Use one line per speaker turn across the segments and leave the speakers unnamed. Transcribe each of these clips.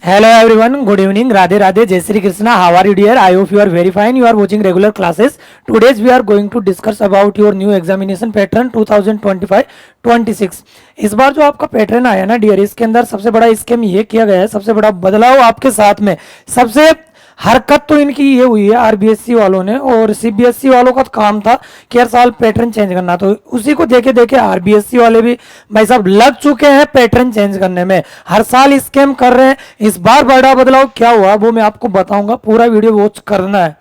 Hello everyone, good evening, Radhe Radhe, Jai Shri Krishna. How are you dear? I hope you are very fine. You are watching regular classes. Today's we are going to discuss about your new examination pattern 2025-26. इस बार जो आपका pattern आया ना dear, इसके अंदर सबसे बड़ा scheme ये किया गया है, सबसे बड़ा बदलाव आपके साथ में सबसे हरकत तो इनकी ये हुई है आरबीएससी वालों ने, और सीबीएसई वालों का तो काम था कि हर साल पैटर्न चेंज करना, तो उसी को देखे देखे आरबीएससी वाले भी भाई साहब लग चुके हैं पैटर्न चेंज करने में, हर साल स्कैम कर रहे हैं। इस बार बड़ा बदलाव क्या हुआ वो मैं आपको बताऊंगा, पूरा वीडियो वॉच करना है,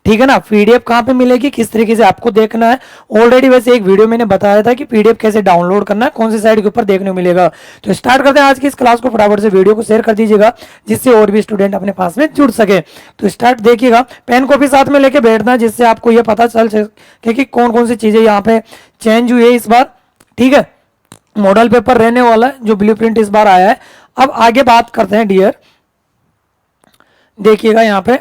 ठीक है ना। पीडीएफ कहाँ पे मिलेगी, किस तरीके से आपको देखना है, ऑलरेडी वैसे एक वीडियो मैंने बताया था कि पीडीएफ कैसे डाउनलोड करना है, कौन सी साइट के ऊपर देखने को मिलेगा। तो स्टार्ट करते हैं आज की इस क्लास को, फटाफट से वीडियो को शेयर कर दीजिएगा जिससे और भी स्टूडेंट अपने पास में जुड़ सके। तो स्टार्ट देखिएगा, पेन कॉपी साथ में लेके बैठना है जिससे आपको ये पता चल सके कि कौन कौन सी चीजें यहाँ पे चेंज हुई है इस बार, ठीक है। मॉडल पेपर रहने वाला है जो ब्लूप्रिंट इस बार आया है। अब आगे बात करते हैं डियर, देखिएगा यहाँ पे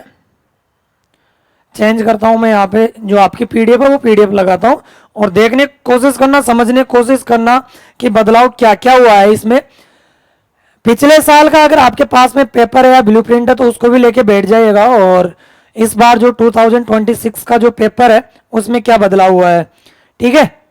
चेंज करता हूं मैं, यहाँ पे जो आपकी पीडीएफ है वो पीडीएफ लगाता हूं और देखने की कोशिश करना, समझने की कोशिश करना कि बदलाव क्या क्या हुआ है इसमें। पिछले साल का अगर आपके पास में पेपर है या ब्लूप्रिंट है तो उसको भी लेके बैठ जाइएगा, और इस बार जो 2026 का जो पेपर है उसमें क्या बदलाव हुआ है, ठीक है।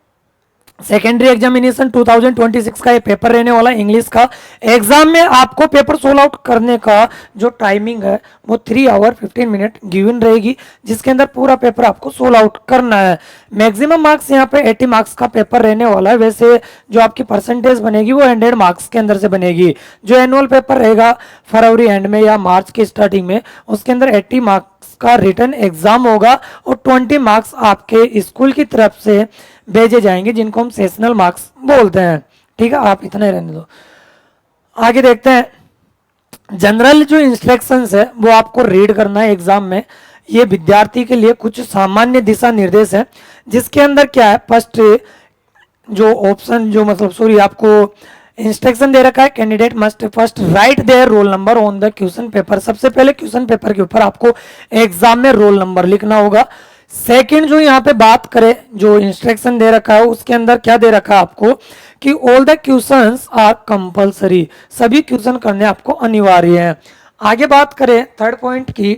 सेकेंडरी एग्जामिनेशन 2026 का ये पेपर रहने वाला इंग्लिश का। एग्जाम में आपको पेपर सोल्व आउट करने का जो टाइमिंग है वो 3 आवर 15 मिनट गिवन रहेगी, जिसके अंदर पूरा पेपर आपको सोल्व आउट करना है। मैक्सिमम मार्क्स यहाँ पे 80 मार्क्स का पेपर रहने वाला है। वैसे जो आपकी परसेंटेज बनेगी वो 100 मार्क्स के अंदर से बनेगी। जो एनुअल पेपर रहेगा फरवरी एंड में या मार्च की स्टार्टिंग में, उसके अंदर 80 मार्क्स का रिटर्न एग्जाम होगा और 20 मार्क्स आपके स्कूल की तरफ से भेजे जाएंगे जिनको हम सेशनल मार्क्स बोलते हैं, ठीक है। आप इतना ही रहने दो, आगे देखते हैं। जनरल जो इंस्ट्रक्शंस है वो आपको रीड करना है एग्जाम में। ये विद्यार्थी के लिए कुछ सामान्य दिशा निर्देश है, जिसके अंदर क्या है, फर्स्ट जो ऑप्शन जो मतलब सॉरी आपको इंस्ट्रक्शन दे रखा है, candidate must first right their roll number on the question paper. सबसे पहले क्वेश्चन पेपर के ऊपर आपको एग्जाम में रोल नंबर लिखना होगा। सेकंड जो यहाँ पे बात करें, जो इंस्ट्रक्शन दे रखा है उसके अंदर क्या दे रखा है आपको कि all the questions are compulsory, सभी क्वेश्चन करने आपको अनिवार्य है। आगे बात करें थर्ड पॉइंट की,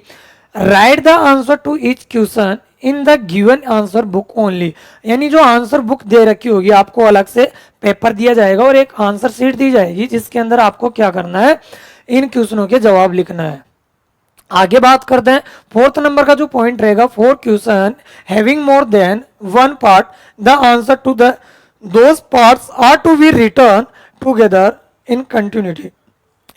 write the answer to each question in the given answer book only, यानी जो आंसर बुक दे रखी होगी आपको अलग से पेपर दिया जाएगा और एक आंसर शीट दी जाएगी जिसके अंदर आपको क्या करना है, इन क्वेश्चनों के जवाब लिखना है। आगे बात करते हैं फोर्थ नंबर का जो पॉइंट रहेगा, 4 question having more than 1 part the answer to the those parts are to be return together in continuity.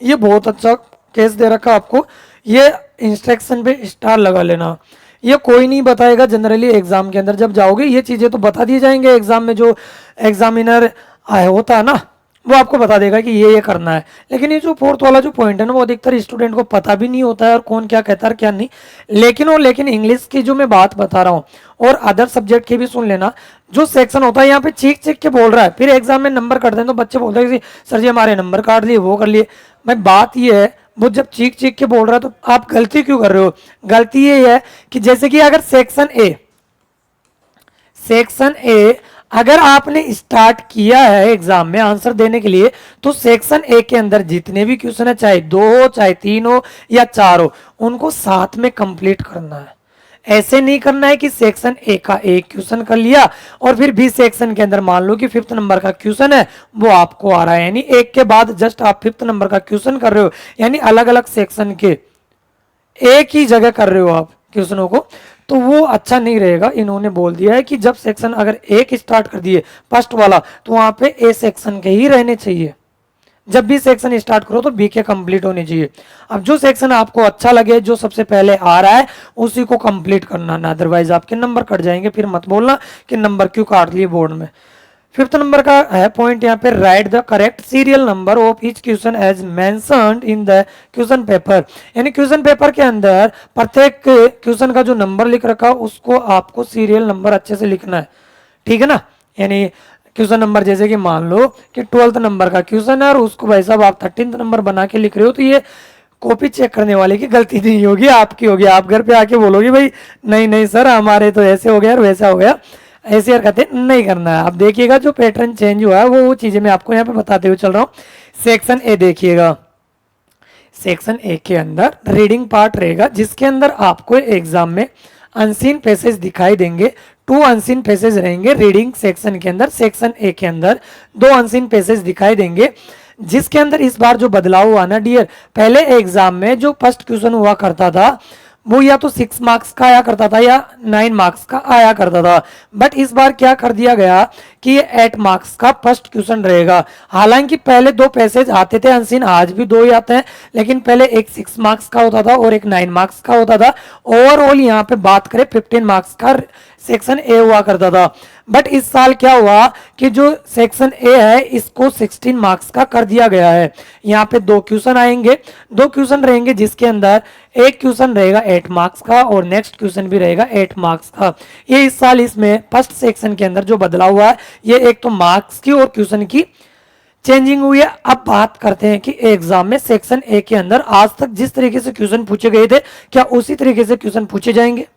ये बहुत अच्छा केस दे रखा आपको, ये इंस्ट्रक्शन पे स्टार लगा लेना। ये कोई नहीं बताएगा जनरली एग्जाम के अंदर जब जाओगे, ये चीजें तो बता दी जाएंगे एग्जाम में, जो एग्जामिनर होता है ना वो आपको बता देगा कि ये करना है। लेकिन ये जो फोर्थ वाला जो पॉइंट है ना वो अधिकतर स्टूडेंट को पता भी नहीं होता है और कौन क्या कहता है क्या नहीं। लेकिन इंग्लिश की जो मैं बात बता रहा हूँ और अदर सब्जेक्ट की भी सुन लेना, जो सेक्शन होता है यहाँ पे चीख चीख के बोल रहा है, फिर एग्जाम में नंबर कट दें तो बच्चे बोलते हैं कि सर जी हमारे नंबर काट लिए, वो कर लिए। भाई बात ये है, वो जब चीख चीख के बोल रहा है तो आप गलती क्यों कर रहे हो। गलती ये है कि जैसे कि अगर सेक्शन ए अगर आपने स्टार्ट किया है एग्जाम में आंसर देने के लिए, तो सेक्शन ए के अंदर जितने भी क्वेश्चन है, चाहे 2 हो चाहे 3 हो या 4 हो, उनको साथ में कंप्लीट करना है। ऐसे नहीं करना है कि सेक्शन ए का एक क्वेश्चन कर लिया और फिर बी सेक्शन के अंदर मान लो कि 5th नंबर का क्वेश्चन है वो आपको आ रहा है, यानी एक के बाद जस्ट आप 5th नंबर का क्वेश्चन कर रहे हो, यानी अलग अलग सेक्शन के एक ही जगह कर रहे हो आप क्वेश्चनों को, तो वो अच्छा नहीं रहेगा। इन्होंने बोल दिया है कि जब सेक्शन अगर एक स्टार्ट कर दिए फर्स्ट वाला, तो वहां पे ए सेक्शन के ही रहने चाहिए। जब भी सेक्शन स्टार्ट करो तो बी के कंप्लीट होने चाहिए। अब जो सेक्शन आपको अच्छा लगे, जो सबसे पहले आ रहा है उसी को कंप्लीट करना ना, अदरवाइज आपके नंबर कट जाएंगे। फिर मत बोलना कि नंबर क्यों काट लिए बोर्ड में। 5th नंबर का है पॉइंट यहाँ पे, write the correct serial number of each question as mentioned in the question paper, यानी क्वेश्चन पेपर के अंदर प्रत्येक क्वेश्चन का जो नंबर लिख रखा उसको आपको सीरियल नंबर अच्छे से लिखना है, ठीक है ना। यानी क्वेश्चन नंबर जैसे कि मान लो कि 12th नंबर का क्वेश्चन है और उसको भाई साहब आप 13th नंबर बना के लिख रहे हो, तो ये कॉपी चेक करने वाले की गलती नहीं होगी, आपकी होगी। आप घर पे आके बोलोगे भाई नहीं नहीं सर हमारे तो ऐसे हो गया और वैसा हो गया, ऐसी हरकतें नहीं करना है। आप देखिएगा जो पैटर्न चेंज हुआ है वो चीजें मैं आपको यहाँ पे बताते हुए चल रहा हूँ। सेक्शन ए देखिएगा, सेक्शन ए के अंदर रीडिंग पार्ट रहेगा, जिसके अंदर आपको एग्जाम में अनसीन पैसेज दिखाई देंगे। 2 अनसीन पैसेज रहेंगे रीडिंग सेक्शन के अंदर। सेक्शन ए के अंदर 2 अनसीन पैसेज दिखाई देंगे, जिसके अंदर इस बार जो बदलाव हुआ ना डियर, पहले एग्जाम में जो फर्स्ट क्वेश्चन हुआ करता था वो या तो 6 मार्क्स का आया करता था या 9 मार्क्स का आया करता था, बट इस बार क्या कर दिया गया कि ये 8 मार्क्स का फर्स्ट क्वेश्चन रहेगा। हालांकि पहले 2 पैसेज आते थे अनसीन, आज भी 2 ही आते हैं, लेकिन पहले एक 6 मार्क्स का होता था और एक 9 मार्क्स का होता था। ओवरऑल यहाँ पे बात करें 15 मार्क्स का सेक्शन ए हुआ करता था, बट इस साल क्या हुआ कि जो सेक्शन ए है इसको 16 मार्क्स का कर दिया गया है। यहाँ पे 2 क्वेश्चन आएंगे, 2 क्वेश्चन रहेंगे, जिसके अंदर एक क्वेश्चन रहेगा 8 मार्क्स का और नेक्स्ट क्वेश्चन भी रहेगा 8 मार्क्स का। ये इस साल इसमें फर्स्ट सेक्शन के अंदर जो बदलाव हुआ है, ये एक तो मार्क्स की और क्वेश्चन की चेंजिंग हुई है। अब बात करते हैं कि एग्जाम में सेक्शन ए के अंदर आज तक जिस तरीके से क्वेश्चन पूछे गए थे, क्या उसी तरीके से क्वेश्चन पूछे जाएंगे,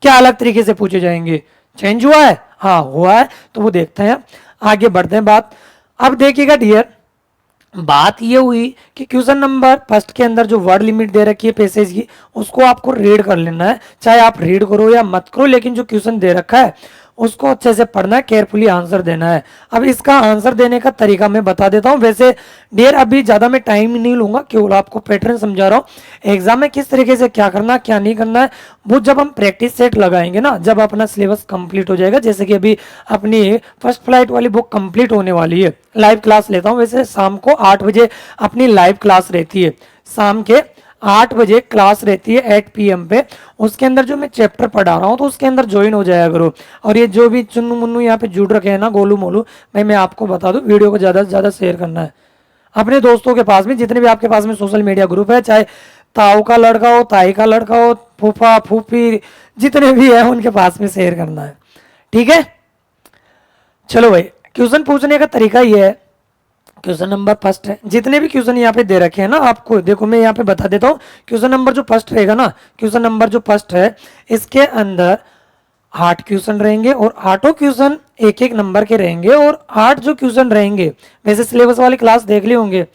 क्या अलग तरीके से पूछे जाएंगे? चेंज हुआ है? हाँ हुआ है, तो वो देखते हैं। आगे बढ़ते हैं बात। अब देखिएगा डियर, बात ये हुई कि क्वेश्चन नंबर फर्स्ट के अंदर जो वर्ड लिमिट दे रखी है पैसेज की, उसको आपको रीड कर लेना है, चाहे आप रीड करो या मत करो, लेकिन जो क्वेश्चन दे रखा है उसको अच्छे से पढ़ना है, केयरफुली आंसर देना है। अब इसका आंसर देने का तरीका मैं बता देता हूं। वैसे डियर अभी ज़्यादा मैं टाइम नहीं लूंगा, केवल आपको पैटर्न समझा रहा हूँ। एग्जाम में किस तरीके से क्या करना क्या नहीं करना है वो जब हम प्रैक्टिस सेट लगाएंगे ना, जब अपना सिलेबस कंप्लीट हो जाएगा, जैसे कि अभी अपनी फर्स्ट फ्लाइट वाली बुक कंप्लीट होने वाली है, लाइव क्लास लेता हूँ। वैसे शाम को 8 बजे अपनी लाइव क्लास रहती है, शाम के 8 बजे क्लास रहती है 8 PM पे। उसके अंदर जो मैं चैप्टर पढ़ा रहा हूँ तो उसके अंदर ज्वाइन हो जाया करो। और ये जो भी चुन्नू मुन्नू यहाँ पे जुड़ रखे हैं ना, गोलू मोलू, भाई मैं आपको बता दूं, वीडियो को ज़्यादा से ज़्यादा शेयर करना है अपने दोस्तों के पास में, जितने भी आपके पास में सोशल मीडिया ग्रुप है, चाहे ताऊ का लड़का हो, ताई का लड़का हो, फूफा फूफी जितने भी है उनके पास में शेयर करना है, ठीक है। चलो भाई, क्वेश्चन पूछने का तरीका ये है, क्वेश्चन नंबर फर्स्ट है, जितने भी क्वेश्चन यहाँ पे दे रखे हैं ना आपको, देखो मैं यहाँ पे बता देता हूँ। क्वेश्चन नंबर जो फर्स्ट रहेगा ना, क्वेश्चन नंबर जो फर्स्ट है, इसके अंदर 8 क्वेश्चन रहेंगे और 8 क्वेश्चन एक एक नंबर के रहेंगे। और 8 जो क्वेश्चन रहेंगे, वैसे सिलेबस वाली क्लास देख लिए होंगे,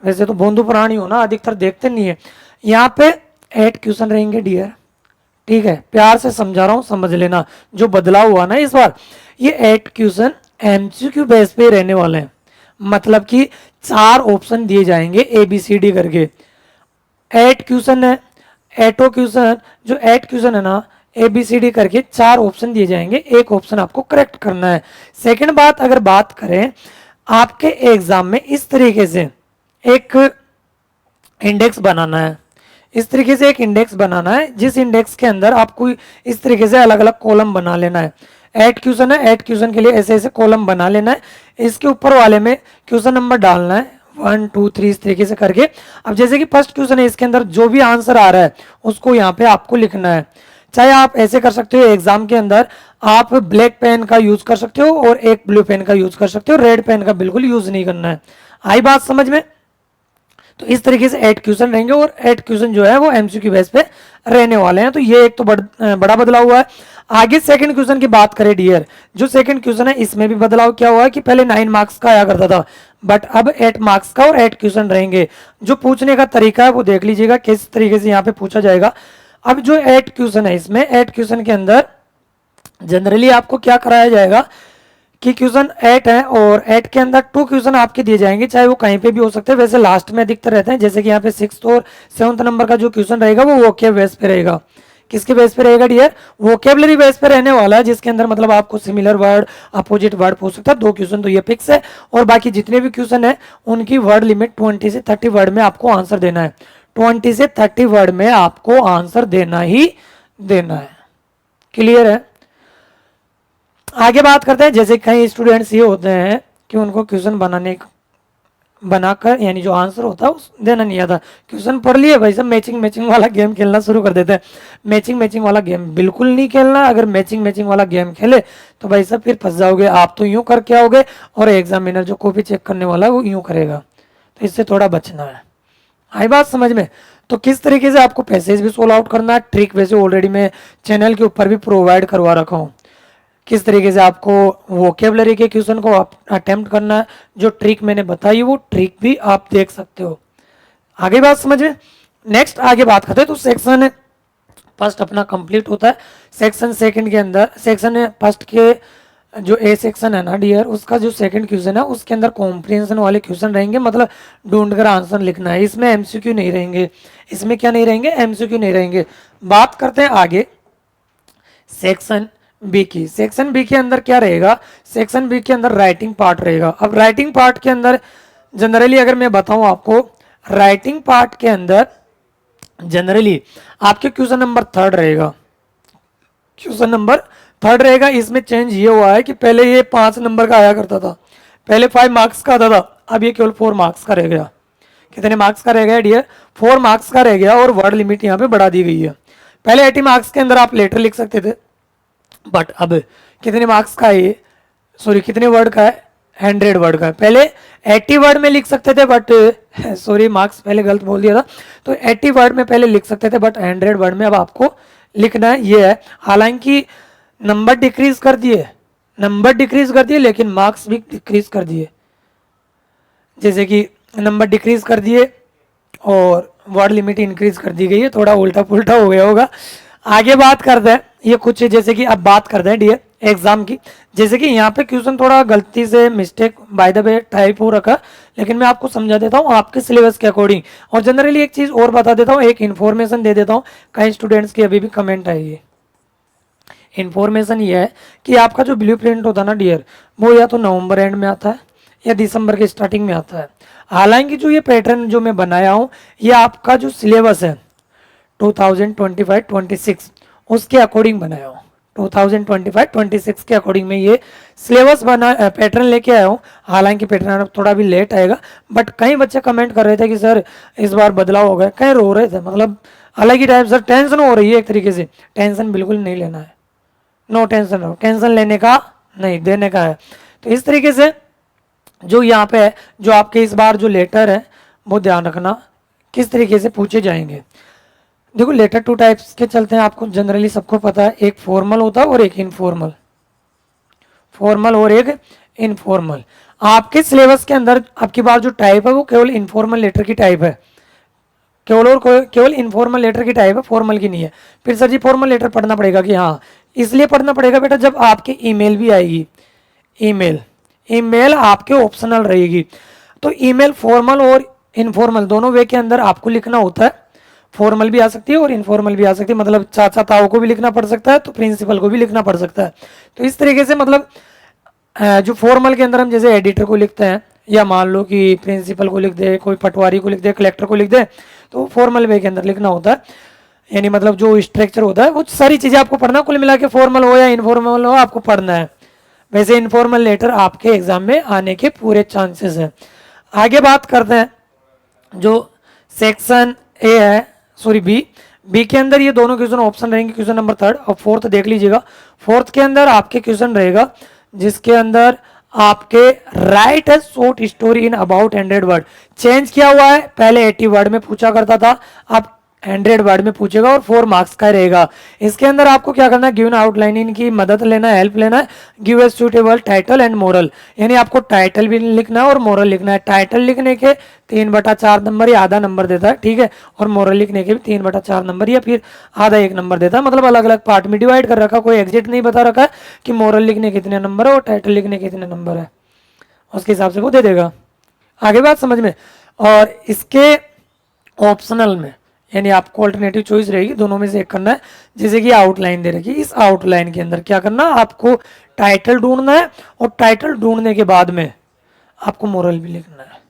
वैसे तो बोंदू पुरानी हो ना, अधिकतर देखते नहीं है। यहाँ पे 8 क्वेश्चन रहेंगे डियर, ठीक है, प्यार से समझा रहा हूँ, समझ लेना। जो बदलाव हुआ ना इस बार, ये 8 क्वेश्चन MCQ बेस पे रहने वाले हैं, मतलब कि 4 ऑप्शन दिए जाएंगे ABCD करके। 8 क्वेश्चन है, 8 क्वेश्चन, जो 8 क्वेश्चन है ना ABCD करके 4 ऑप्शन दिए जाएंगे, एक ऑप्शन आपको करेक्ट करना है। सेकंड बात, अगर बात करें आपके एग्जाम में इस तरीके से एक इंडेक्स बनाना है, इस तरीके से एक इंडेक्स बनाना है, जिस इंडेक्स के अंदर आपको इस तरीके से अलग अलग कॉलम बना लेना है। 8 क्वेश्चन है, 8 क्वेश्चन के लिए ऐसे ऐसे कॉलम बना लेना है। इसके ऊपर वाले में क्वेश्चन नंबर डालना है 1 2 3 इस तरीके से करके। अब जैसे कि फर्स्ट क्वेश्चन है, इसके अंदर जो भी आंसर आ रहा है उसको यहाँ पे आपको लिखना है। चाहे आप ऐसे कर सकते हो, एग्जाम के अंदर आप ब्लैक पेन का यूज कर सकते हो और एक ब्लू पेन का यूज कर सकते हो, रेड पेन का बिल्कुल यूज नहीं करना है। आई बात समझ में? तो इस तरीके से 8 क्वेश्चन रहेंगे और 8 क्वेश्चन जो है वो MCQ बेस पे रहने वाले हैं। तो ये एक तो बड़ा बदलाव हुआ है। आगे सेकंड क्वेश्चन की बात करें डियर, जो सेकंड क्वेश्चन है इसमें भी बदलाव क्या हुआ है कि पहले 9 मार्क्स का आया करता था, बट अब 8 मार्क्स का और 8 क्वेश्चन रहेंगे। जो पूछने का तरीका है वो देख लीजिएगा किस तरीके से यहाँ पे पूछा जाएगा। अब जो 8 क्वेश्चन है, इसमें 8 क्वेश्चन के अंदर जनरली आपको क्या कराया जाएगा कि क्वेश्चन 8 है और 8 के अंदर 2 क्वेश्चन आपके दिए जाएंगे, चाहे वो कहीं पे भी हो सकते हैं, वैसे लास्ट में अधिकतर रहते हैं। जैसे कि यहाँ पे 6th और 7th नंबर का जो क्वेश्चन रहेगा वो वोकेब बेस पे रहेगा। किसके बेस पे रहेगा डियर? वोकेबलरी बेस पे रहने वाला है, जिसके अंदर मतलब आपको सिमिलर वर्ड, अपोजिट वर्ड पूछ सकता है। 2 क्वेश्चन तो ये फिक्स है, और बाकी जितने भी क्वेश्चन है उनकी वर्ड लिमिट 20 से 30 वर्ड में आपको आंसर देना है। 20 से 30 वर्ड में आपको आंसर देना ही देना है। क्लियर है? आगे बात करते हैं, जैसे कई स्टूडेंट्स ये होते हैं कि उनको क्वेश्चन बनाकर यानी जो आंसर होता है उस देना नहीं आता। क्वेश्चन पढ़ लिए भाई सब, मैचिंग वाला गेम खेलना शुरू कर देते हैं। मैचिंग वाला गेम बिल्कुल नहीं खेलना। अगर मैचिंग वाला गेम खेले तो भाई सब फिर फंस जाओगे। आप तो यूं करके आओगे और एग्जामिनर जो कॉपी चेक करने वाला है वो यूं करेगा, तो इससे थोड़ा बचना है। आई बात समझ में? तो किस तरीके से आपको पैसेज भी सोल्व आउट करना है, ट्रिक वैसे ऑलरेडी मैं चैनल के ऊपर भी प्रोवाइड करवा रखा हूँ। किस तरीके से आपको वोकेबलरी के क्वेश्चन को अटेम्प्ट करना है, जो ट्रिक मैंने बताई वो ट्रिक भी आप देख सकते हो। आगे बात समझ में। नेक्स्ट आगे बात करते हैं, तो सेक्शन फर्स्ट अपना कंप्लीट होता है। सेक्शन सेकंड के अंदर, सेक्शन फर्स्ट के जो ए सेक्शन है ना डियर, उसका जो सेकंड क्वेश्चन है उसके अंदर कॉम्प्रिहेंशन वाले क्वेश्चन रहेंगे, मतलब ढूंढ कर आंसर लिखना है। इसमें एमसीक्यू नहीं रहेंगे, इसमें क्या नहीं रहेंगे, एमसीक्यू नहीं रहेंगे। बात करते हैं आगे सेक्शन बी की। सेक्शन बी के अंदर क्या रहेगा, सेक्शन बी के अंदर राइटिंग पार्ट रहेगा। अब राइटिंग पार्ट के अंदर जनरली अगर मैं बताऊं आपको, राइटिंग पार्ट के अंदर जनरली आपके क्वेश्चन नंबर थर्ड रहेगा, क्वेश्चन नंबर थर्ड रहेगा। इसमें चेंज ये हुआ है कि पहले ये 5 नंबर का आया करता था, पहले 5 मार्क्स का आता था, अब ये केवल 4 मार्क्स का रह गया। कितने मार्क्स का रह गया डियर, 4 मार्क्स का रह गया, और वर्ड लिमिट यहाँ पे बढ़ा दी गई है। पहले 80 मार्क्स के अंदर आप लेटर लिख सकते थे, बट अब कितने मार्क्स का है, सॉरी कितने वर्ड का है, 100 वर्ड का है। पहले 80 वर्ड में लिख सकते थे, बट सॉरी मार्क्स पहले गलत बोल दिया था, तो 80 वर्ड में पहले लिख सकते थे, बट 100 वर्ड में अब आपको लिखना है, ये है। हालांकि नंबर डिक्रीज कर दिए, नंबर डिक्रीज कर दिए, लेकिन मार्क्स भी डिक्रीज कर दिए। जैसे कि नंबर डिक्रीज कर दिए और वर्ड लिमिट इंक्रीज कर दी गई है, थोड़ा उल्टा पुल्टा हो गया होगा। आगे बात करते हैं, ये कुछ जैसे कि अब बात करते हैं डियर एग्जाम की। जैसे कि यहाँ पे क्वेश्चन थोड़ा गलती से mistake by the way type हो रखा, लेकिन मैं आपको समझा देता हूँ आपके सिलेबस के अकॉर्डिंग। और जनरली एक चीज़ और बता देता हूँ, एक इन्फॉर्मेशन दे देता हूँ, कई स्टूडेंट्स की अभी भी कमेंट आई है। इन्फॉर्मेशन ये है कि आपका जो ब्लू प्रिंट होता है ना डियर, वो या तो नवंबर एंड में आता है या दिसंबर के स्टार्टिंग में आता है। हालांकि जो ये पैटर्न जो मैं बनाया हूँ, ये आपका जो सिलेबस है 2025-26 उसके अकॉर्डिंग बनाया हूँ। 2025-26 के अकॉर्डिंग में ये सिलेबस बना, पैटर्न लेके आया हूँ। हालांकि पैटर्न थोड़ा भी लेट आएगा, बट कई बच्चे कमेंट कर रहे थे कि सर इस बार बदलाव हो गया, कहीं रो रहे थे, मतलब अलग ही टाइप, सर टेंशन हो रही है एक तरीके से। टेंशन बिल्कुल नहीं लेना है, नो टेंशन, नो टेंशन लेने का नहीं, देने का है। तो इस तरीके से जो यहाँ पे है, जो आपके इस बार जो लेटर है, वो ध्यान रखना किस तरीके से पूछे जाएंगे। देखो लेटर 2 टाइप्स के चलते हैं, आपको जनरली सबको पता है, एक फॉर्मल होता है और एक इनफॉर्मल, फॉर्मल और एक इनफॉर्मल। आपके सिलेबस के अंदर आपकी बार जो टाइप है वो केवल इनफॉर्मल लेटर की टाइप है, केवल और केवल इनफॉर्मल लेटर की टाइप है, फॉर्मल की नहीं है। फिर सर जी फॉर्मल लेटर पढ़ना पड़ेगा कि हाँ, इसलिए पढ़ना पड़ेगा बेटा जब आपकी ईमेल भी आएगी, ईमेल, ईमेल आपके ऑप्शनल रहेगी। तो ईमेल फॉर्मल और इनफॉर्मल दोनों वे के अंदर आपको लिखना होता है। फॉर्मल भी आ सकती है और इनफॉर्मल भी आ सकती है, मतलब चाचा ताऊ को भी लिखना पड़ सकता है, तो प्रिंसिपल को भी लिखना पड़ सकता है। तो इस तरीके से मतलब जो फॉर्मल के अंदर हम जैसे एडिटर को लिखते हैं, या मान लो कि प्रिंसिपल को लिख दे, कोई पटवारी को लिख दे, कलेक्टर को लिख दे, तो फॉर्मल वे के अंदर लिखना होता है। यानी मतलब जो स्ट्रक्चर होता है वो सारी चीज़ें आपको पढ़ना, कुल मिला के फॉर्मल हो या इनफॉर्मल हो आपको पढ़ना है। वैसे इनफॉर्मल लेटर आपके एग्जाम में आने के पूरे चांसेस हैं। आगे बात करते हैं जो सेक्शन ए है, सॉरी बी के अंदर ये दोनों क्वेश्चन ऑप्शन रहेंगे, क्वेश्चन नंबर 3 और 4 देख लीजिएगा। 4 के अंदर आपके क्वेश्चन रहेगा जिसके अंदर आपके राइट है short story in about 100 word. Change किया हुआ है, पहले 80 वर्ड में पूछा करता था, अब 100 वर्ड में पूछेगा और 4 मार्क्स का रहेगा। इसके अंदर आपको क्या करना है, गिवन आउटलाइन इनकी मदद लेना है, हेल्प लेना है। Give a suitable title and moral, यानी आपको टाइटल भी लिखना है और मोरल लिखना है। टाइटल लिखने के 3/4 नंबर या आधा नंबर देता है, ठीक है, और मोरल लिखने के भी 3/4 नंबर या फिर आधा 1 नंबर देता है, मतलब अलग अलग पार्ट में डिवाइड कर रखा, कोई एग्जिट नहीं बता रखा है कि मोरल लिखने कितने नंबर है और टाइटल लिखने कितने नंबर है, उसके हिसाब से वो दे देगा। आगे बात समझ में। और इसके ऑप्शनल में यानी आपको अल्टरनेटिव चॉइस रहेगी, दोनों में से एक करना है। जैसे कि आउटलाइन दे रखी है, इस आउटलाइन के अंदर क्या करना है, आपको टाइटल ढूंढना है और टाइटल ढूंढने के बाद में आपको मोरल भी लिखना है।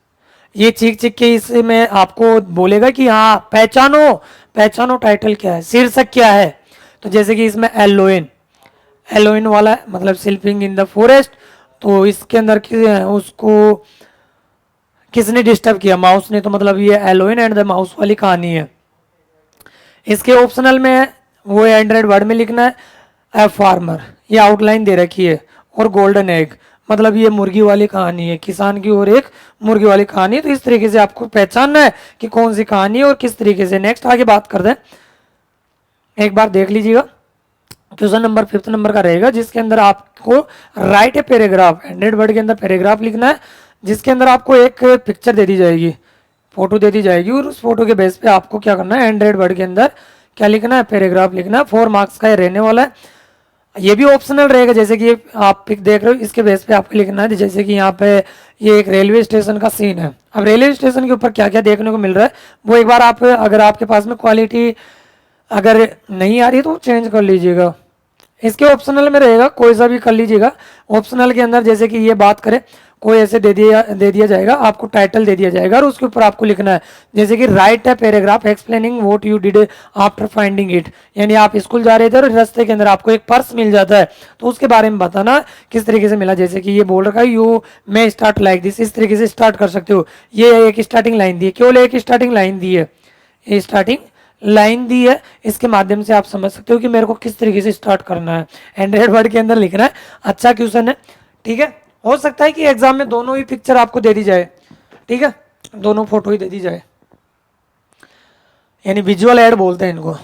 ये चीख चीख के इसमें आपको बोलेगा कि हाँ पहचानो, पहचानो टाइटल क्या है, शीर्षक क्या है। तो जैसे कि इसमें एलोइन, एलोइन वाला है मतलब स्लीपिंग इन द फॉरेस्ट, तो इसके अंदर उसको किसने डिस्टर्ब किया, माउस ने, तो मतलब ये एलोइन एंड द माउस वाली कहानी है। इसके ऑप्शनल में है वो 100 वर्ड में लिखना है। ए फार्मर, ये आउटलाइन दे रखी है, और गोल्डन एग मतलब ये मुर्गी वाली कहानी है, किसान की और एक मुर्गी वाली कहानी है। तो इस तरीके से आपको पहचानना है कि कौन सी कहानी है और किस तरीके से। नेक्स्ट आगे बात करते हैं, एक बार देख लीजिएगा, क्वेश्चन नंबर 5 नंबर का रहेगा जिसके अंदर आपको राइट ए पैराग्राफ, 100 वर्ड के अंदर पैराग्राफ लिखना है, जिसके अंदर आपको एक पिक्चर दे दी जाएगी, फोटो दे दी जाएगी और उस फोटो के बेस पे आपको क्या करना है, एंड्रॉइड वर्ड के अंदर क्या लिखना है, पैराग्राफ लिखना है। 4 मार्क्स का ये रहने वाला है। ये भी ऑप्शनल रहेगा, जैसे कि आप पिक देख रहे हो, इसके बेस पे आपको लिखना है। जैसे कि यहाँ पे ये एक रेलवे स्टेशन का सीन है। अब रेलवे स्टेशन के ऊपर क्या क्या देखने को मिल रहा है वो एक बार आप, अगर आपके पास में क्वालिटी अगर नहीं आ रही है तो चेंज कर लीजिएगा। इसके ऑप्शनल में रहेगा, कोई सा भी कर लीजिएगा। ऑप्शनल के अंदर जैसे कि ये बात करें, कोई ऐसे दे दिया जाएगा, आपको टाइटल दे दिया जाएगा और उसके ऊपर आपको लिखना है जैसे कि राइट है paragraph explaining what you did after finding it. यानी आप स्कूल जा रहे थे और रास्ते के अंदर आपको एक पर्स मिल जाता है तो उसके बारे में बताना किस तरीके से मिला। जैसे कि ये बोल रखा है you may start like this, इस तरीके से स्टार्ट कर सकते हो। ये एक स्टार्टिंग लाइन दी है, केवल एक स्टार्टिंग लाइन दी है, ये स्टार्टिंग लाइन दी है। इसके माध्यम से आप समझ सकते हो कि मेरे को किस तरीके से स्टार्ट करना है। एंड्रॉइड वर्ड के अंदर लिखना है। अच्छा क्वेश्चन है, ठीक है। हो सकता है कि एग्जाम में दोनों ही पिक्चर आपको दे दी जाए, ठीक है, दोनों फोटो ही दे दी जाए, यानी विजुअल ऐड बोलते हैं इनको।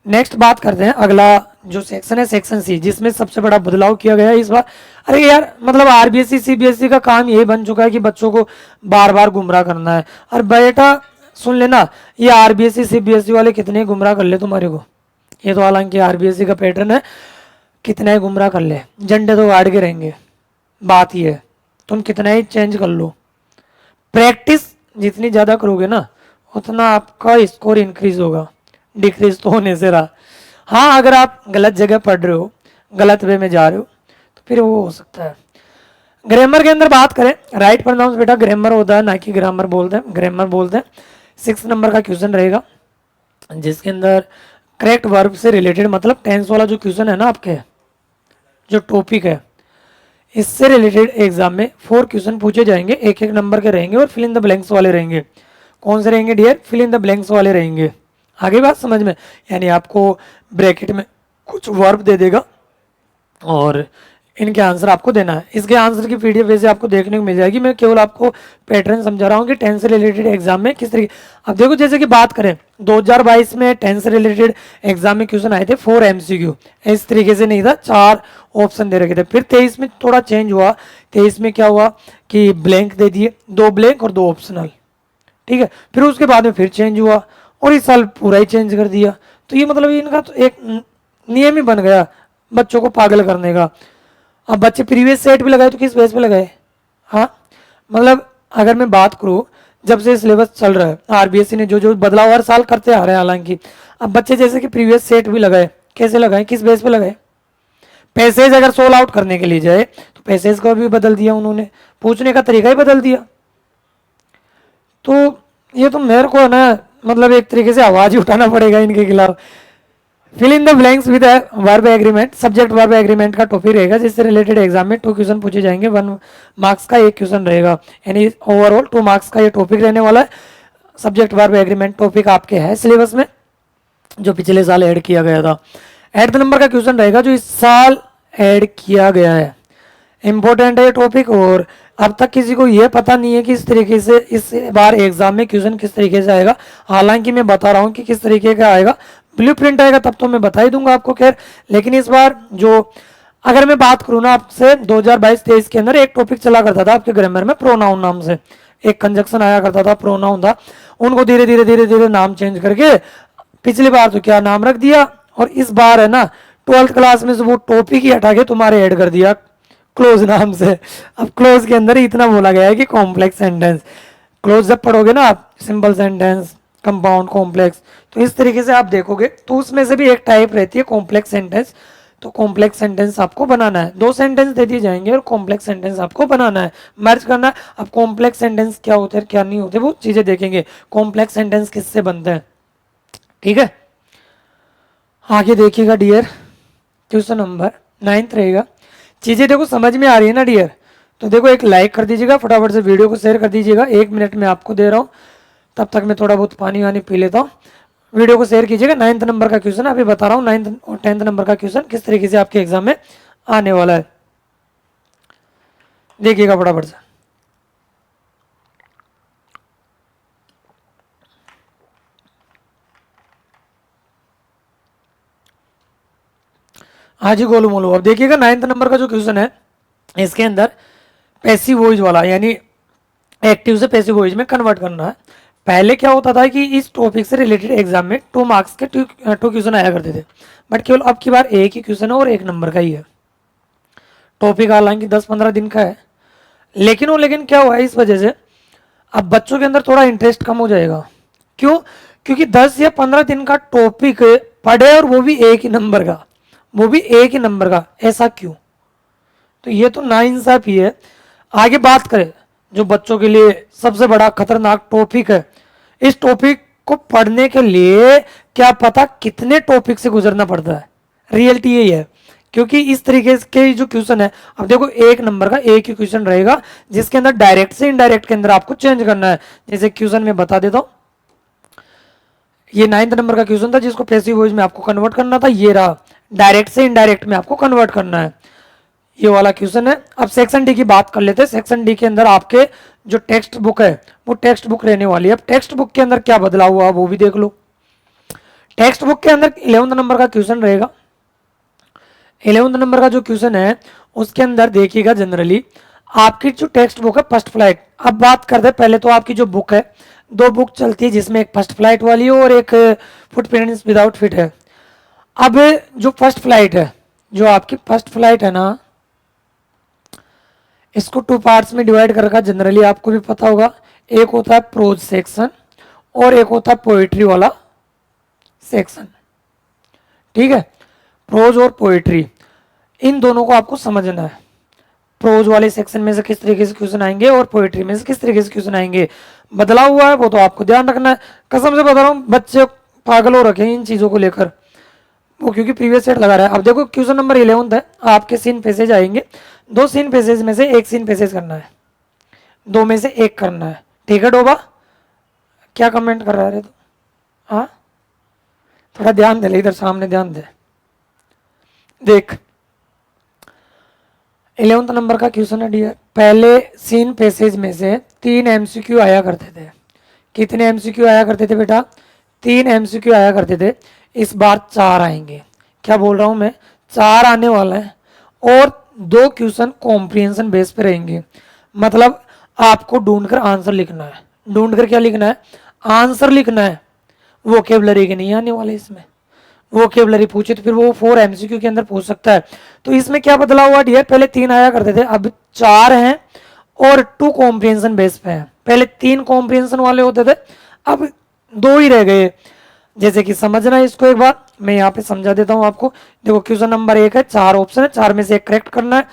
नेक्स्ट बात करते हैं, अगला जो सेक्शन है सेक्शन सी, जिसमें सबसे बड़ा बदलाव किया गया है इस बार। अरे यार मतलब आरबीएसई सीबीएसई का काम यही बन चुका है कि बच्चों को बार बार गुमराह करना है। और बेटा सुन लेना, ये आरबीएसई सीबीएसई वाले कितने गुमराह कर ले तुम्हारे को। ये तो हालांकि आरबीएसई का पैटर्न है, कितना ही गुमराह कर ले, झंडे तो गाड़ के रहेंगे। बात ये है, तुम कितना ही चेंज कर लो, प्रैक्टिस जितनी ज़्यादा करोगे ना उतना आपका स्कोर इंक्रीज होगा, डिक्रीज तो होने से रहा। हाँ अगर आप गलत जगह पढ़ रहे हो, गलत वे में जा रहे हो तो फिर वो हो सकता है। ग्रामर के अंदर बात करें, राइट प्रोनाउंस बेटा ग्रामर होता है, ना कि ग्रामर बोलते हैं, ग्रामर बोलते हैं। 6 नंबर का क्वेश्चन रहेगा जिसके अंदर करेक्ट वर्ब से रिलेटेड, मतलब टेंस वाला जो क्वेश्चन है ना आपके, जो टॉपिक है इससे रिलेटेड एग्जाम में 4 क्वेश्चन पूछे जाएंगे, एक एक नंबर के रहेंगे और फिल इन द ब्लैंक्स वाले रहेंगे। कौन से रहेंगे dear? Fill in the blanks वाले रहेंगे। आगे बात समझ में, यानी आपको ब्रैकेट में कुछ वर्ब दे देगा और इनके आंसर आपको देना है। इसके आंसर की पीडीएफ वैसे आपको देखने को मिल जाएगी। मैं केवल आपको पैटर्न समझा रहा हूँ कि टेंस से रिलेटेड एग्जाम में किस तरीके। अब देखो जैसे कि बात करें 2022 में टेंस से रिलेटेड एग्जाम में क्वेश्चन आए थे 4 एमसीक्यू, इस तरीके से नहीं था, 4 ऑप्शन दे रखे थे। फिर 23 में थोड़ा चेंज हुआ, 23 में क्या हुआ कि ब्लैंक दे दिए, 2 ब्लैंक और 2 ऑप्शनल, ठीक है। फिर उसके बाद में फिर चेंज हुआ और इस साल पूरा ही चेंज कर दिया। तो ये मतलब इनका तो एक नियम ही बन गया बच्चों को पागल करने का। अब बच्चे प्रीवियस सेट भी लगाए तो किस बेस पे लगाए? हाँ मतलब अगर मैं बात करूँ जब से सिलेबस चल रहा है आरबीएसई ने जो जो बदलाव हर साल करते आ रहे हैं, हालांकि अब बच्चे जैसे कि प्रीवियस सेट भी लगाए, कैसे लगाए, किस बेस पे लगाए? पैसेज अगर सोल आउट करने के लिए जाए तो पैसेज को भी बदल दिया उन्होंने, पूछने का तरीका ही बदल दिया। तो ये तो मेरे को ना मतलब एक तरीके से आवाज ही उठाना पड़ेगा इनके खिलाफ। Fill in the blanks with verb agreement, subject verb agreement का टॉपिक रहेगा जिससे रिलेटेड एग्जाम में 2 क्वेश्चन पूछे जाएंगे, 1 मार्क्स का 1 क्वेश्चन रहेगा, यानी ओवरऑल 2 मार्क्स का ये टॉपिक रहने वाला है। सब्जेक्ट वर्ब एग्रीमेंट टॉपिक आपके है सिलेबस में, जो पिछले साल ऐड किया गया था। 8 नंबर का क्वेश्चन रहेगा जो इस साल ऐड किया गया है, इंपॉर्टेंट है ये टॉपिक। और अब तक किसी को ये पता नहीं है कि इस तरीके से इस बार एग्जाम में क्वेश्चन किस तरीके से आएगा, हालांकि मैं बता रहा हूँ कि किस तरीके का आएगा। ब्लूप्रिंट आएगा तब तो मैं बता ही दूंगा आपको, खैर। लेकिन इस बार जो अगर मैं बात करूँ ना आपसे 2022-23 के अंदर एक टॉपिक चला करता था आपके ग्रामर में, प्रोनाउन नाम से एक कंजक्शन आया करता था, प्रोनाउन था। उनको धीरे धीरे धीरे धीरे नाम चेंज करके पिछली बार तो क्या नाम रख दिया, और इस बार है ना 12th क्लास में से वो टॉपिक ही हटा के तुम्हारे ऐड कर दिया क्लोज नाम से। अब क्लोज के अंदर इतना बोला गया है कि कॉम्प्लेक्स सेंटेंस, क्लोज जब पढ़ोगे ना आप, सिंपल सेंटेंस, कंपाउंड, कॉम्प्लेक्स, तो इस तरीके से आप देखोगे तो उसमें से भी एक टाइप रहती है कॉम्प्लेक्स सेंटेंस। तो कॉम्प्लेक्स सेंटेंस आपको बनाना है, 2 सेंटेंस दे दिए जाएंगे और कॉम्प्लेक्स सेंटेंस आपको बनाना है, मर्ज करना है। अब कॉम्प्लेक्स सेंटेंस क्या होते हैं क्या नहीं होते वो चीजें देखेंगे, कॉम्प्लेक्स सेंटेंस किससे बनते हैं, ठीक है। आगे देखिएगा डियर, क्वेश्चन नंबर 9 रहेगा। चीजें देखो समझ में आ रही है ना डियर? तो देखो एक लाइक कर दीजिएगा, फटाफट से वीडियो को शेयर कर दीजिएगा। 1 मिनट में आपको दे रहा हूँ, तब तक मैं थोड़ा बहुत पानी वानी पी लेता हूँ। वीडियो को शेयर कीजिएगा। 9th नंबर का क्वेश्चन अभी बता रहा हूँ, 9th और 10th नंबर का क्वेश्चन किस तरीके से आपके एग्जाम में आने वाला है, देखिएगा फटाफट से। हाँ जी गोलू मोलू, अब देखिएगा 9th नंबर का जो क्वेश्चन है इसके अंदर पैसिव वॉइस वाला, यानी एक्टिव से पैसिव वॉइस में कन्वर्ट करना है। पहले क्या होता था कि इस टॉपिक से रिलेटेड एग्जाम में 2 मार्क्स के टू क्वेश्चन आया करते थे, बट केवल अब की बार एक ही क्वेश्चन है और 1 नंबर का ही है। टॉपिक हालांकि 10-15 दिन का है, लेकिन क्या हुआ है इस वजह से अब बच्चों के अंदर थोड़ा इंटरेस्ट कम हो जाएगा। क्यों? क्योंकि 10 या 15 दिन का टॉपिक पढ़े और वो भी एक ही नंबर का, वो भी एक ही नंबर का, ऐसा क्यों? तो ये तो नाइंसाफी है। आगे बात करें जो बच्चों के लिए सबसे बड़ा खतरनाक टॉपिक है, इस टॉपिक को पढ़ने के लिए क्या पता कितने टॉपिक से गुजरना पड़ता है। रियलिटी यही है, क्योंकि इस तरीके के जो क्वेश्चन है, अब देखो 1 नंबर का एक ही क्वेश्चन रहेगा जिसके अंदर डायरेक्ट से इनडायरेक्ट के अंदर आपको चेंज करना है। जैसे क्वेश्चन में बता देता हूं, ये 9th नंबर का क्वेश्चन था जिसको पैसिव वॉइस में आपको कन्वर्ट करना था, ये रहा डायरेक्ट से इनडायरेक्ट में आपको कन्वर्ट करना है, ये वाला क्वेश्चन है। अब सेक्शन डी की बात कर लेते हैं। सेक्शन डी के अंदर आपके जो टेक्स्ट बुक है वो टेक्स्ट बुक रहने वाली है। अब टेक्स्ट बुक के अंदर क्या बदलाव हुआ वो भी देख लो। टेक्स्ट बुक के अंदर 11th नंबर का क्वेश्चन रहेगा। 11th नंबर का जो क्वेश्चन है उसके अंदर देखिएगा, जनरली आपकी जो टेक्स्ट बुक है फर्स्ट फ्लाइट। अब बात करते हैं, पहले तो आपकी जो बुक है 2 बुक चलती है जिसमें एक फर्स्ट फ्लाइट वाली है और एक फुटप्रिंट्स विदाउट फिट है। अब जो फर्स्ट फ्लाइट है, जो आपकी फर्स्ट फ्लाइट है ना, इसको 2 पार्ट्स में डिवाइड कर रखा, जनरली आपको भी पता होगा। एक होता है प्रोज सेक्शन और एक होता है पोएट्री वाला सेक्शन, ठीक है। प्रोज और पोएट्री, इन दोनों को आपको समझना है। प्रोज वाले सेक्शन में से किस तरीके से क्वेश्चन आएंगे और पोएट्री में से किस तरीके से क्वेश्चन आएंगे, बदलाव हुआ है वो तो आपको ध्यान रखना है। कसम से बता रहा हूँ, बच्चे पागल हो रखे हैं इन चीज़ों को लेकर, वो क्योंकि प्रीवियस सेट लगा रहा है। अब देखो क्वेश्चन नंबर 11 है, आपके सीन पैसेज आएंगे, 2 सीन पैसेज में से 1 सीन पैसेज करना है, 2 में से 1 करना है, ठीक है। डोबा क्या कमेंट कर रहा है तू? हाँ, थोड़ा ध्यान दे ले, इधर सामने ध्यान दे। देख 11th नंबर का क्वेश्चन है डियर। पहले सीन पैसेज में से 3 एमसीक्यू आया करते थे। कितने एमसीक्यू आया करते थे बेटा? 3 एमसीक्यू आया करते थे। इस बार 4 आएंगे। क्या बोल रहा हूं मैं? 4 आने वाला है और 2 क्वेश्चन कॉम्प्रिहेंशन बेस पे रहेंगे। मतलब आपको ढूंढकर आंसर लिखना है। ढूंढकर क्या लिखना है? आंसर लिखना है। वोकेबलरी के नहीं आने वाले इसमें। वोकेबलरी पूछे तो फिर वो 4 एमसीक्यू के अंदर पूछ सकता है। तो इसमें क्या बदलाव हुआ डियर? पहले 3 आया करते थे, अब 4 हैं और 2 कॉम्प्रिहेंशन बेस पे हैं। पहले 3 कॉम्प्रिहेंशन वाले होते थे, अब 2 ही रह गए। जैसे कि समझना है इसको, एक बार मैं यहाँ पे समझा देता हूँ आपको। देखो क्वेश्चन नंबर 1 है, 4 ऑप्शन है, 4 में से 1 करेक्ट करना है,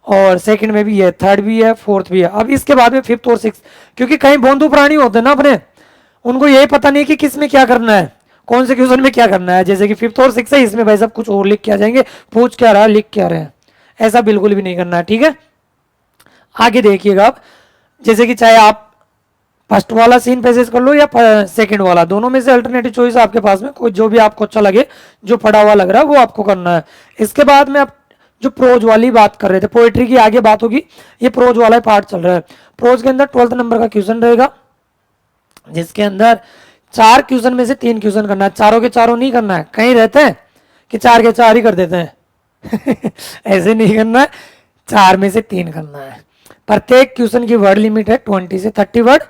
और सेकंड में भी है, थर्ड भी है, फोर्थ भी है। अब इसके बाद में 5th और 6th, क्योंकि कई बोंदू प्राणी होते हैं ना अपने, उनको यही पता नहीं कि किस में क्या करना है, कौन से क्वेश्चन में क्या करना है। जैसे कि 5th और 6th है, इसमें भाई साहब कुछ और लिख के आ जाएंगे, पूछ क्या रहा है लिख क्या रहे हैं, ऐसा बिल्कुल भी नहीं करना है, ठीक है। आगे देखिएगा आप, जैसे कि चाहे आप फर्स्ट वाला सीन पैसेज कर लो या सेकंड वाला, दोनों में से अल्टरनेटिव चॉइस आपके पास में, कोई जो भी आपको अच्छा लगे, जो पढ़ा हुआ लग रहा है वो आपको करना है। इसके बाद में आप जो प्रोज वाली बात कर रहे थे, पोएट्री की आगे बात होगी, ये प्रोज वाला पार्ट चल रहा है। प्रोज के अंदर 12th नंबर का क्वेश्चन रहेगा, जिसके अंदर 4 क्वेश्चन में से 3 क्वेश्चन करना है। चारों के चारों नहीं करना है, कहीं रहते हैं कि 4 के 4 ही कर देते हैं ऐसे नहीं करना है, 4 में से 3 करना है। प्रत्येक क्वेश्चन की वर्ड लिमिट है 20 से 30 वर्ड।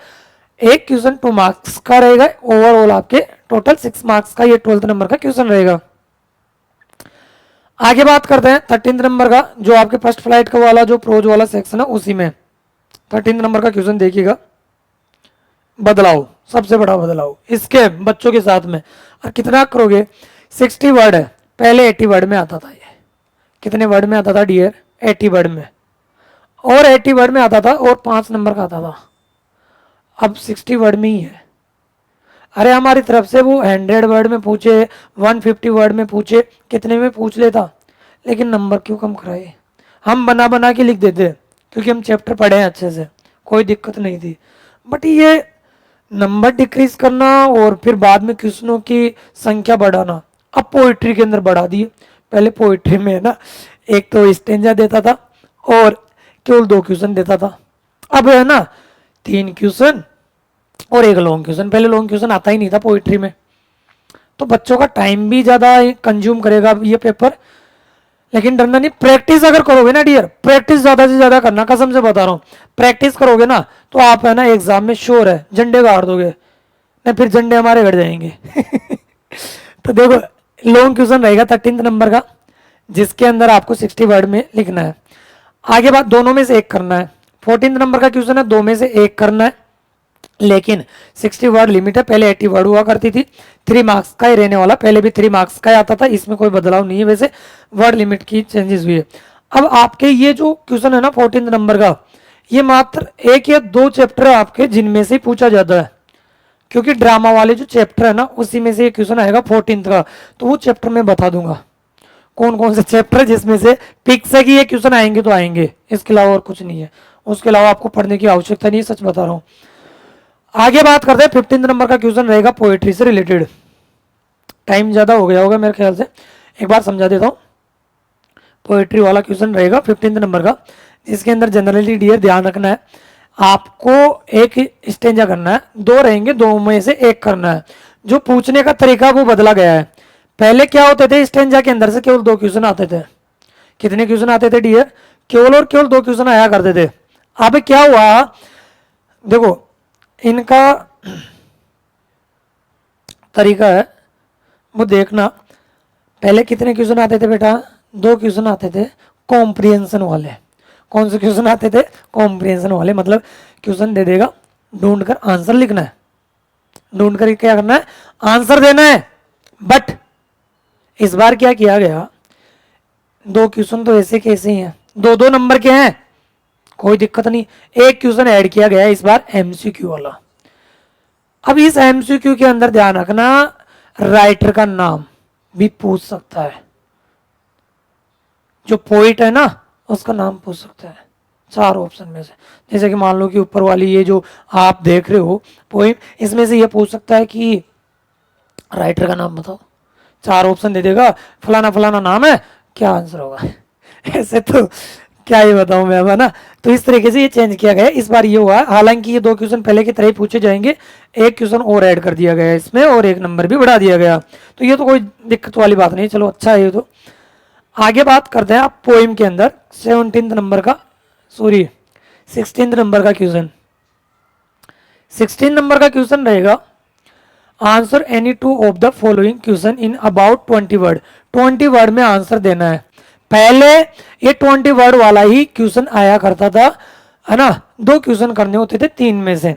एक क्वेश्चन 2 मार्क्स का रहेगा, ओवरऑल आपके टोटल 6 मार्क्स का ये 12th नंबर का क्वेश्चन रहेगा। आगे बात करते हैं 13th नंबर का, जो आपके फर्स्ट फ्लाइट का वाला जो प्रोज वाला सेक्शन है, उसी में 13th नंबर का क्वेश्चन देखिएगा। बदलाव, सबसे बड़ा बदलाव इसके बच्चों के साथ में, और कितना करोगे? 60 वर्ड है, पहले 80 वर्ड में आता था। ये कितने वर्ड में आता था डियर? 80 वर्ड में, और 80 वर्ड में आता था और 5 नंबर का आता था। अब 60 वर्ड में ही है। अरे हमारी तरफ से वो 100 वर्ड में पूछे, 150 वर्ड में पूछे, कितने में पूछ लेता, लेकिन नंबर क्यों कम कराए? हम बना बना के लिख देते, क्योंकि हम चैप्टर पढ़े हैं अच्छे से, कोई दिक्कत नहीं थी। बट ये नंबर डिक्रीज करना और फिर बाद में क्वेश्चनों की संख्या बढ़ाना, अब पोइट्री के अंदर बढ़ा दिए। पहले पोइट्री में है ना, एक तो स्टेंजा देता था और केवल 2 क्वेश्चन देता था, अब है ना 3 क्वेश्चन और 1 लॉन्ग क्वेश्चन। पहले लॉन्ग क्वेश्चन आता ही नहीं था पोइट्री में, तो बच्चों का टाइम भी ज़्यादा कंज्यूम करेगा ये पेपर। लेकिन डरना नहीं, प्रैक्टिस अगर करोगे ना डियर, प्रैक्टिस ज्यादा से ज्यादा करना, कसम से बता रहा हूँ, प्रैक्टिस करोगे ना तो आप है ना एग्जाम में श्योर है झंडे गाड़ दोगे, नहीं फिर झंडे हमारे गड़ जाएंगे। तो देखो लॉन्ग क्वेश्चन रहेगा 13 नंबर का, जिसके अंदर आपको 60 वर्ड में लिखना है। आगे बात दोनों में से एक करना है। 14 नंबर का क्वेश्चन है, दो में से एक करना है, लेकिन 60 वर्ड लिमिट है, पहले 80 वर्ड हुआ करती थी, 3 मार्क्स का ही रहने वाला, पहले भी 3 मार्क्स का ही आता था, इसमें कोई बदलाव नहीं है, वैसे वर्ड लिमिट की चेंजेस हुई है। अब आपके ये जो क्वेश्चन है ना 14 नंबर का, ये मात्र एक या दो चैप्टर है आपके जिनमें से पूछा जाता है, क्योंकि ड्रामा वाले जो चैप्टर है ना उसी में से एक क्वेश्चन आएगा 14 का, तो वो चैप्टर मैं बता दूंगा कौन कौन से चैप्टर जिसमें से पिक से कि ये क्वेश्चन आएंगे तो आएंगे, इसके अलावा और कुछ नहीं है, उसके अलावा आपको पढ़ने की आवश्यकता नहीं है, सच बता रहा हूँ। आगे बात करते हैं 15 नंबर का क्वेश्चन रहेगा पोएट्री से रिलेटेड। टाइम ज़्यादा हो गया होगा मेरे ख्याल से, एक बार समझा देता हूँ। पोएट्री वाला क्वेश्चन रहेगा 15 नंबर का, जिसके अंदर जनरली डियर ध्यान रखना है, आपको एक स्टेंजा करना है, दो रहेंगे, दो में से एक करना है। जो पूछने का तरीका वो बदला गया है, पहले क्या होते थे स्टेंजा के अंदर से केवल 2 क्वेश्चन आते थे। कितने क्वेश्चन आते थे डियर? केवल और केवल 2 क्वेश्चन आया करते थे। अब क्या हुआ, देखो इनका तरीका है वो देखना, पहले कितने क्वेश्चन आते थे बेटा? 2 क्वेश्चन आते थे कॉम्प्रिहेंशन वाले। कौन से क्वेश्चन आते थे? कॉम्प्रिहेंशन वाले, मतलब क्वेश्चन दे देगा, ढूंढ कर आंसर लिखना है, ढूंढ कर क्या करना है? आंसर देना है। बट इस बार क्या किया गया, 2 क्वेश्चन तो ऐसे कैसे ही हैं, 2-2 नंबर के हैं, कोई दिक्कत नहीं, एक क्वेश्चन ऐड किया गया है इस बार एमसीक्यू वाला। अब इस एमसीक्यू के अंदर ध्यान रखना, राइटर का नाम भी पूछ सकता है, जो पोइट है ना उसका नाम पूछ सकता है 4 ऑप्शन में से। जैसे कि मान लो कि ऊपर वाली ये जो आप देख रहे हो पोइम, इसमें से ये पूछ सकता है कि राइटर का नाम बताओ, 4 ऑप्शन दे देगा, फलाना फलाना नाम है, क्या आंसर होगा? ऐसे तो क्या ही बताऊं मैं, है ना। तो इस तरीके से ये चेंज किया गया है, इस बार ये हुआ है। हालांकि ये 2 क्वेश्चन पहले की तरह ही पूछे जाएंगे, एक क्वेश्चन और ऐड कर दिया गया है इसमें, और एक नंबर भी बढ़ा दिया गया, तो ये तो कोई दिक्कत वाली बात नहीं, चलो अच्छा है ये तो। आगे बात करते हैं आप पोइम के अंदर 16 नंबर का, सॉरी 16 नंबर का क्वेश्चन। 16 नंबर का क्वेश्चन रहेगा, answer any 2 of the following question in about 20 word. 20 word में आंसर देना है। पहले ये 20 वर्ड वाला ही क्वेश्चन आया करता था, है ना, 2 क्वेश्चन करने होते थे 3 में से,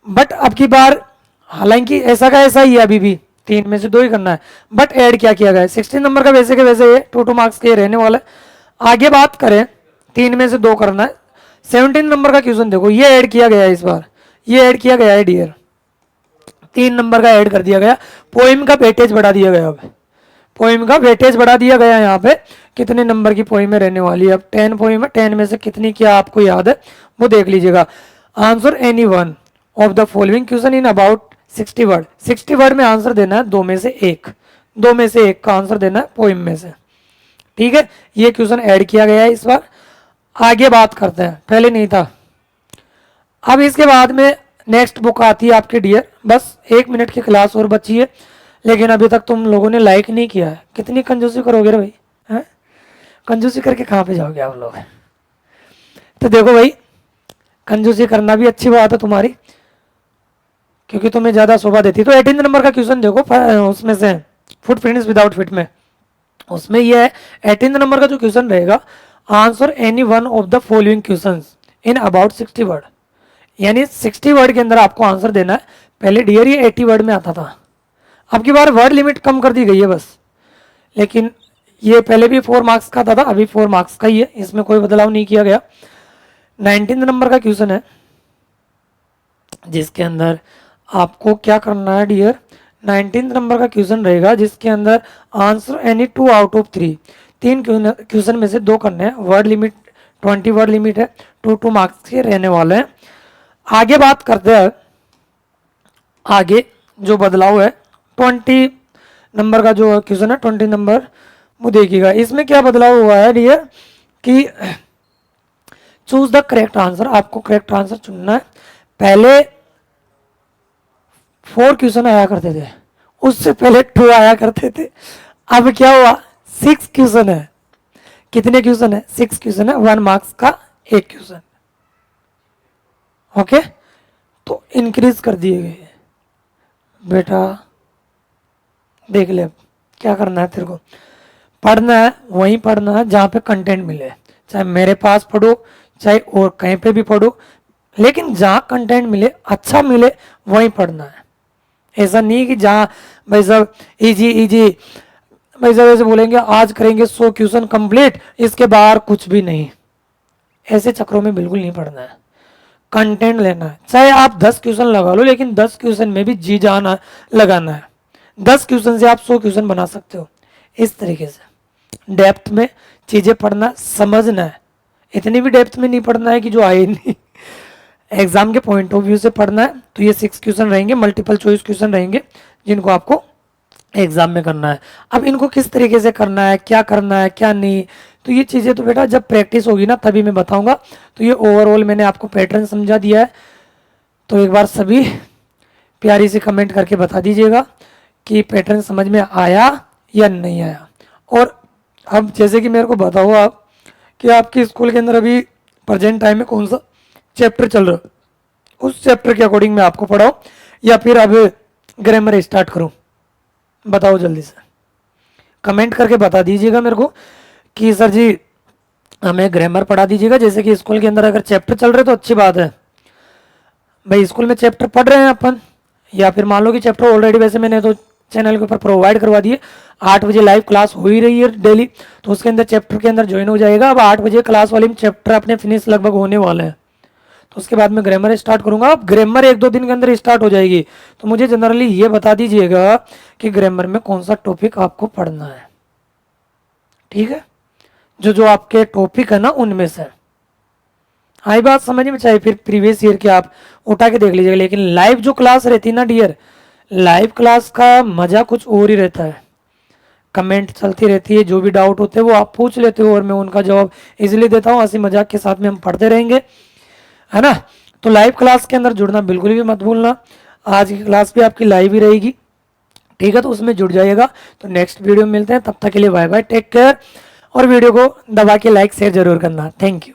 बट अब की बार हालांकि ऐसा का ऐसा ही है, अभी भी 3 में से 2 ही करना है, बट ऐड क्या किया गया है 16 नंबर का, वैसे के वैसे ये 2 मार्क्स के रहने वाला है। आगे बात करें 3 में से 2 करना है। 17 नंबर का क्वेश्चन देखो, ये ऐड किया गया है इस बार, ये ऐड किया गया है डियर, 3 नंबर का ऐड कर दिया गया, पोइम का वेटेज बढ़ा दिया गया। अब पोइम का वेटेज बढ़ा दिया गया, यहाँ पे कितने नंबर की पोइम रहने वाली है, अब 10 पोइम है, 10 में से कितनी क्या आपको याद है वो देख लीजिएगा। Answer any 1 of the following question in about 60 word. 60 word में आंसर देना है, 2 में से 1, 2 में से 1 का आंसर देना है पोइम में से, ठीक है। ये क्वेश्चन ऐड किया गया है इस बार। आगे बात करते हैं, पहले नहीं था। अब इसके बाद में नेक्स्ट बुक आती है आपके डियर, बस 1 मिनट की क्लास और बची है, लेकिन अभी तक तुम लोगों ने लाइक नहीं किया है, कितनी कंजूसी करोगे रे भाई, हैं? कंजूसी करके कहाँ पे जाओगे आप लोग? तो देखो भाई, कंजूसी करना भी अच्छी बात है तुम्हारी, क्योंकि तुम्हें ज़्यादा शोभा देती है। तो 18 नंबर का क्वेश्चन देखो, उसमें से फुटप्रिंट्स विदाउट फिट में, उसमें यह है 18 नंबर का जो क्वेश्चन रहेगा, answer any 1 of the following questions in about 60 word, यानी 60 वर्ड के अंदर आपको आंसर देना है। पहले डियर ये 80 वर्ड में आता था, अब की बार वर्ड लिमिट कम कर दी गई है बस, लेकिन ये पहले भी 4 मार्क्स का आता था, अभी 4 मार्क्स का ही है, इसमें कोई बदलाव नहीं किया गया। 19 नंबर का क्वेश्चन है, जिसके अंदर आपको क्या करना है डियर, 19 नंबर का क्वेश्चन रहेगा, जिसके अंदर answer any 2 out of 3, 3 question में से 2 करने हैं। वर्ड लिमिट 20 वर्ड लिमिट है, 2 मार्क्स के रहने वाले हैं। आगे बात करते हैं, आगे जो बदलाव है 20 नंबर का जो क्वेश्चन है, 20 नंबर वो देखिएगा, इसमें क्या बदलाव हुआ है डियर कि चूज द करेक्ट आंसर, आपको करेक्ट आंसर चुनना है। पहले 4 क्वेश्चन आया करते थे, उससे पहले 2 आया करते थे, अब क्या हुआ 6 क्वेश्चन है। कितने क्वेश्चन है? 6 क्वेश्चन है, 1 मार्क्स का 1 क्वेश्चन। ओके, तो इंक्रीज कर दिए गए बेटा। देख ले अब क्या करना है तेरे को। पढ़ना है वहीं पढ़ना है जहाँ पे कंटेंट मिले, चाहे मेरे पास पढ़ो चाहे और कहीं पे भी पढ़ो, लेकिन जहाँ कंटेंट मिले, अच्छा मिले, वहीं पढ़ना है। ऐसा नहीं कि जहाँ भाई साहब इजी इजी, भाई साहब ऐसे बोलेंगे आज करेंगे 100 क्वेश्चन कंप्लीट, इसके बाहर कुछ भी नहीं, ऐसे चक्रों में बिल्कुल नहीं पढ़ना है। कंटेंट लेना है, चाहे आप 10 क्वेश्चन लगा लो, लेकिन 10 क्वेश्चन में भी जी जाना लगाना है। 10 क्वेश्चन से आप 100 क्वेश्चन बना सकते हो। इस तरीके से डेप्थ में चीज़ें पढ़ना, समझना है। इतनी भी डेप्थ में नहीं पढ़ना है कि जो आए नहीं। एग्जाम के पॉइंट ऑफ व्यू से पढ़ना है तो ये 6 क्वेश्चन रहेंगे, मल्टीपल चॉइस क्वेश्चन रहेंगे जिनको आपको एग्जाम में करना है। अब इनको किस तरीके से करना है, क्या करना है, क्या नहीं, तो ये चीज़ें तो बेटा जब प्रैक्टिस होगी ना तभी मैं बताऊंगा। तो ये ओवरऑल मैंने आपको पैटर्न समझा दिया है। तो एक बार सभी प्यारी से कमेंट करके बता दीजिएगा कि पैटर्न समझ में आया या नहीं आया। और अब जैसे कि मेरे को बताओ आप कि आपके स्कूल के अंदर अभी प्रेजेंट टाइम में कौन सा चैप्टर चल रहा है, उस चैप्टर के अकॉर्डिंग मैं आपको पढ़ाऊँ या फिर अब ग्रामर स्टार्ट करूँ, बताओ जल्दी से कमेंट करके बता दीजिएगा मेरे को कि सर जी हमें ग्रामर पढ़ा दीजिएगा। जैसे कि स्कूल के अंदर अगर चैप्टर चल रहे तो अच्छी बात है, भाई स्कूल में चैप्टर पढ़ रहे हैं अपन, या फिर मान लो कि चैप्टर ऑलरेडी वैसे मैंने तो चैनल के ऊपर प्रोवाइड करवा दिए। 8 बजे लाइव क्लास हो ही रही है डेली, तो उसके अंदर चैप्टर के अंदर ज्वाइन हो जाएगा। अब 8 बजे क्लास वाली में चैप्टर अपने फिनिश लगभग होने वाले हैं, तो उसके बाद मैं ग्रामर स्टार्ट करूंगा। अब ग्रामर 1-2 दिन के अंदर स्टार्ट हो जाएगी, तो मुझे जनरली ये बता दीजिएगा कि ग्रामर में कौन सा टॉपिक आपको पढ़ना है, ठीक है? जो जो आपके टॉपिक है ना उनमें से आई बात समझ में, चाहे फिर प्रीवियस ईयर के आप उठा के देख लीजिएगा। लेकिन लाइव जो क्लास रहती है ना डियर, लाइव क्लास का मजा कुछ और ही रहता है। कमेंट चलती रहती है, जो भी डाउट होते हैं वो आप पूछ लेते हो और मैं उनका जवाब इजीली देता हूँ। हंसी मजाक के साथ में हम पढ़ते रहेंगे, है ना? तो लाइव क्लास के अंदर जुड़ना बिल्कुल भी मत भूलना। आज की क्लास भी आपकी लाइव ही रहेगी, ठीक है? तो उसमें जुड़ जाइएगा। तो नेक्स्ट वीडियो में मिलते हैं, तब तक के लिए बाय बाय, टेक केयर। और वीडियो को दबा के लाइक शेयर जरूर करना। Thank you.